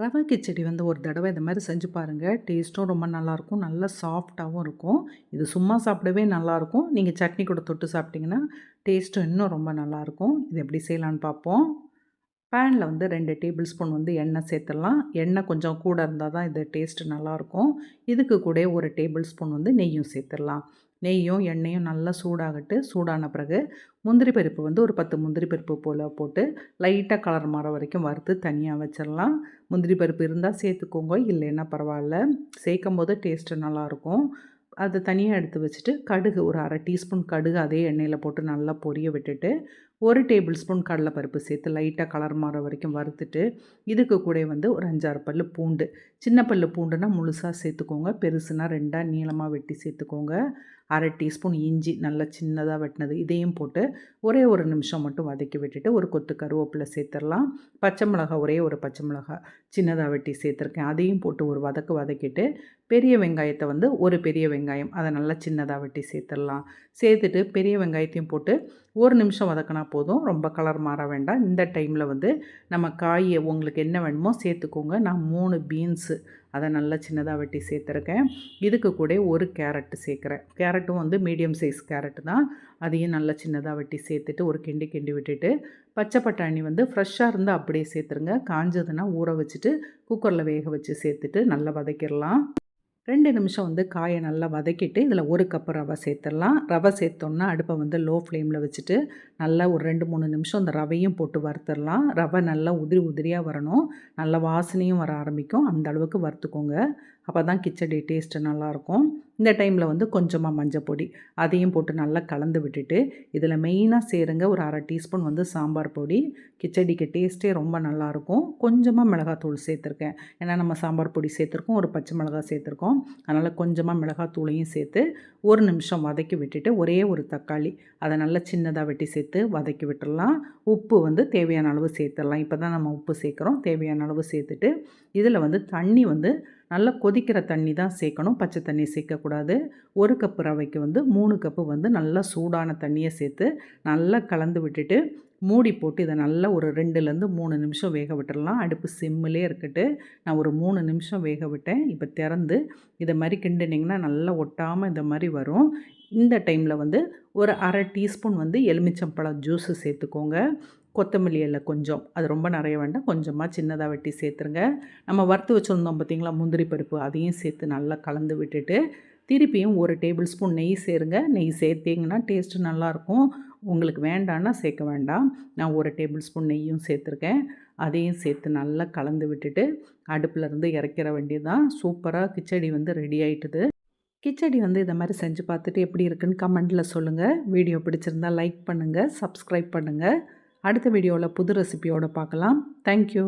ரவை கிச்சடி வந்து ஒரு தடவை இந்த மாதிரி செஞ்சு பாருங்கள். டேஸ்ட்டும் ரொம்ப நல்லாயிருக்கும். நல்லா சாஃப்டாகவும் இருக்கும். இது சும்மா சாப்பிடவே நல்லாயிருக்கும். நீங்கள் சட்னி கூட தொட்டு சாப்பிட்டிங்கன்னா டேஸ்ட்டும் இன்னும் ரொம்ப நல்லாயிருக்கும். இது எப்படி செய்யலான்னு பார்ப்போம். பேனில் வந்து 2 டேபிள் ஸ்பூன் வந்து எண்ணெய் சேர்த்துடலாம். எண்ணெய் கொஞ்சம் கூட இருந்தால் தான் இது டேஸ்ட்டு நல்லாயிருக்கும். இதுக்கு கூட ஒரு டேபிள் ஸ்பூன் வந்து நெய்யும் சேர்த்துடலாம். நெய்யும் எண்ணெயும் நல்லா சூடான பிறகு முந்திரி பருப்பு வந்து ஒரு 10 முந்திரி பருப்பு போல் போட்டு லைட்டாக கலர் மாற வரைக்கும் வறுத்து தனியாக வச்சிடலாம். முந்திரி பருப்பு இருந்தால் சேர்த்துக்கோங்க, இல்லைன்னா பரவாயில்ல. சேர்க்கும் போது டேஸ்ட்டு நல்லாயிருக்கும். அதை தனியாக எடுத்து வச்சுட்டு கடுகு ஒரு 1/2 டீஸ்பூன் கடுகு அதே எண்ணெயில் போட்டு நல்லா பொரிய விட்டுட்டு 1 டேபிள் ஸ்பூன் கடலைப்பருப்பு சேர்த்து லைட்டாக கலர் மாற வரைக்கும் வறுத்துட்டு இதுக்கு கூட வந்து ஒரு 5-6 பல் பூண்டு, சின்ன பல் பூண்டுனா முழுசாக சேர்த்துக்கோங்க, பெருசுனா 2ஆக நீளமாக வெட்டி சேர்த்துக்கோங்க. 1/2 டீஸ்பூன் இஞ்சி நல்லா சின்னதாக வெட்டினது இதையும் போட்டு ஒரே ஒரு நிமிஷம் மட்டும் வதக்கி விட்டுட்டு ஒரு கொத்து கருவேப்பிலை சேர்த்துடலாம். பச்சை மிளகாய் ஒரே ஒரு பச்சை மிளகாய் சின்னதாக வெட்டி சேர்த்துருக்கேன், அதையும் போட்டு ஒரு வதக்கிட்டு பெரிய வெங்காயத்தை வந்து ஒரு பெரிய வெங்காயம் அதை நல்லா சின்னதாக வெட்டி சேர்த்துடலாம். சேர்த்துட்டு பெரிய வெங்காயத்தையும் போட்டு ஒரு நிமிஷம் வதக்கினா போதும், ரொம்ப கலர் மாற வேண்டாம். இந்த டைமில் வந்து நம்ம காயை உங்களுக்கு என்ன வேணுமோ சேர்த்துக்கோங்க. நான் 3 பீன்ஸு அதை நல்லா சின்னதாக வெட்டி சேர்த்துருக்கேன். இதுக்கு கூட ஒரு கேரட்டு சேர்க்குறேன். கேரட்டும் வந்து மீடியம் சைஸ் கேரட்டு தான், அதையும் நல்லா சின்னதாக வெட்டி சேர்த்துட்டு ஒரு கிண்டி விட்டுட்டு பச்சை பட்டாணி வந்து ஃப்ரெஷ்ஷாக இருந்தால் அப்படியே சேர்த்துருங்க, காஞ்சதுன்னா ஊற வச்சுட்டு குக்கரில் வேக வச்சு சேர்த்துட்டு நல்லா வதக்கிடலாம். 2 நிமிஷம் வந்து காயை நல்லா வதக்கிட்டு இதில் 1 கப்பு ரவை சேர்த்துடலாம். ரவை சேர்த்தோன்னா அடுப்பை வந்து லோ ஃப்ளேமில் வச்சுட்டு நல்லா ஒரு 2-3 நிமிஷம் அந்த ரவையும் போட்டு வறுத்துடலாம். ரவை நல்லா உதிரியாக வரணும், நல்லா வாசனையும் வர ஆரம்பிக்கும், அந்த அளவுக்கு வறுத்துக்கோங்க. அப்போ தான் கிச்சடி டேஸ்ட்டு நல்லாயிருக்கும். இந்த டைமில் வந்து கொஞ்சமாக மஞ்சள் பொடி அதையும் போட்டு நல்லா கலந்து விட்டுட்டு இதில் மெயினாக சேருங்க ஒரு 1/2 டீஸ்பூன் வந்து சாம்பார் பொடி. கிச்சடிக்கு டேஸ்ட்டே ரொம்ப நல்லாயிருக்கும். கொஞ்சமாக மிளகாத்தூள் சேர்த்துருக்கேன், ஏன்னா நம்ம சாம்பார் பொடி சேர்த்துருக்கோம், ஒரு பச்சை மிளகாய் சேர்த்துருக்கோம், அதனால் கொஞ்சமாக மிளகாத்தூளையும் சேர்த்து ஒரு நிமிஷம் வதக்கி விட்டுட்டு ஒரே ஒரு தக்காளி அதை நல்லா சின்னதாக வெட்டி சேர்த்து வதக்கி விட்டுடலாம். உப்பு வந்து தேவையான அளவு சேர்த்துடலாம். இப்போ தான் நம்ம உப்பு சேர்க்குறோம், தேவையான அளவு சேர்த்துட்டு இதில் வந்து தண்ணி வந்து நல்லா கொதிக்கிற தண்ணி தான் சேர்க்கணும், பச்சை தண்ணி சேர்க்கக்கூடாது. 1 கப்பு ரவைக்கு வந்து 3 கப்பு வந்து நல்லா சூடான தண்ணியை சேர்த்து நல்லா கலந்து விட்டுட்டு மூடி போட்டு இதை நல்லா ஒரு 2லேருந்து 3 நிமிஷம் வேக விட்டுடலாம். அடுப்பு சிம்மிலே இருக்கட்டு. நான் ஒரு 3 நிமிஷம் வேக விட்டேன். இப்போ திறந்து இதை மாதிரி கிண்டினிங்கன்னா நல்லா ஒட்டாமல் இந்த மாதிரி வரும். இந்த டைமில் வந்து ஒரு 1/2 டீஸ்பூன் வந்து எலுமிச்சம்பழம் ஜூஸு சேர்த்துக்கோங்க. கொத்தமல்லி இலை கொஞ்சம், அது ரொம்ப நிறைய வேண்டாம், கொஞ்சமாக சின்னதாக வெட்டி சேர்த்துருங்க. நம்ம வறுத்து வச்சுருந்தோம் பார்த்திங்களா முந்திரி பருப்பு, அதையும் சேர்த்து நல்லா கலந்து விட்டுட்டு திருப்பியும் 1 டேபிள் ஸ்பூன் நெய் சேருங்க. நெய் சேர்த்திங்கன்னா டேஸ்ட்டு நல்லாயிருக்கும். உங்களுக்கு வேண்டான்னா சேர்க்க வேண்டாம். நான் 1 டேபிள் ஸ்பூன் நெய்யும் சேர்த்துருக்கேன், அதையும் சேர்த்து நல்லா கலந்து விட்டுட்டு அடுப்புலேருந்து இறக்கிற வேண்டியது தான். சூப்பராக கிச்சடி வந்து ரெடி ஆகிட்டுது. கிச்சடி வந்து இதை மாதிரி செஞ்சு பார்த்துட்டு எப்படி இருக்குன்னு கமெண்ட்டில் சொல்லுங்கள். வீடியோ பிடிச்சிருந்தால் லைக் பண்ணுங்கள், சப்ஸ்கிரைப் பண்ணுங்கள். அடுத்த வீடியோவில் புது ரெசிபியோடு பார்க்கலாம். தேங்க்யூ.